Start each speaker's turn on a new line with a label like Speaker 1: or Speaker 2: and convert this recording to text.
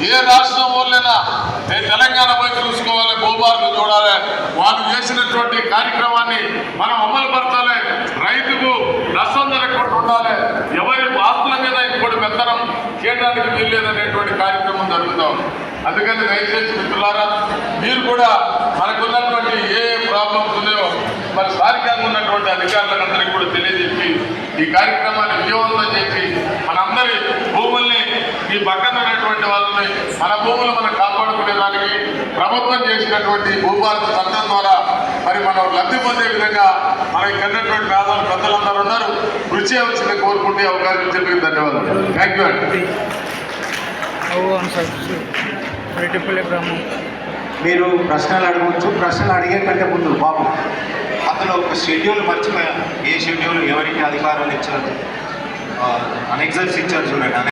Speaker 1: ఏ రాష్ట్రం వాళ్ళైనా నేను తెలంగాణ పోయి చూసుకోవాలి, భూభారతం చూడాలి, వాళ్ళు చేసినటువంటి కార్యక్రమాన్ని మనం అమలు పరచాలి, రైతుకు నష్టం జరగకుండా ఉండాలి, ఎవరి ఆస్తుల మీద ఇంకోటి పెత్తనం చేయడానికి వీల్లేదనేటువంటి కార్యక్రమం జరుగుతాం. అందుకని దయచేసి మిత్రులారా, మీరు కూడా మనకున్నటువంటి ఏ ప్రాబ్లమ్స్ ఉన్నాయో మరి స్థానికంగా ఉన్నటువంటి అధికారులందరికీ కూడా తెలియజెప్పి ఈ కార్యక్రమాన్ని విజయవంతం చేసి మనందరి భూముల్ని ఈ పక్కన ఉన్నటువంటి వాళ్ళని మన భూములు మనం కాపాడుకునే దానికి ప్రభుత్వం చేసినటువంటి భూభారత చట్టం ద్వారా మరి మనం లబ్ధి పొందే విధంగా మనకి కన్నటువంటి పేదలు పెద్దలందరూ ఉన్నారు. కృషి చేయవలసింది కోరుకుంటే అవకాశం ఇచ్చేందుకు ధన్యవాదాలు. థ్యాంక్ యూ అండి.
Speaker 2: మీరు ప్రశ్నలు అడగవచ్చు. ప్రశ్నలు అడిగే కంటే ముందు బాబు అందులో ఒక షెడ్యూల్ మర్చిపోయాను. ఏ షెడ్యూల్ ఎవరికి అధికారాలు ఇచ్చారు, అనెక్సర్స్ ఇచ్చారు చూడండి.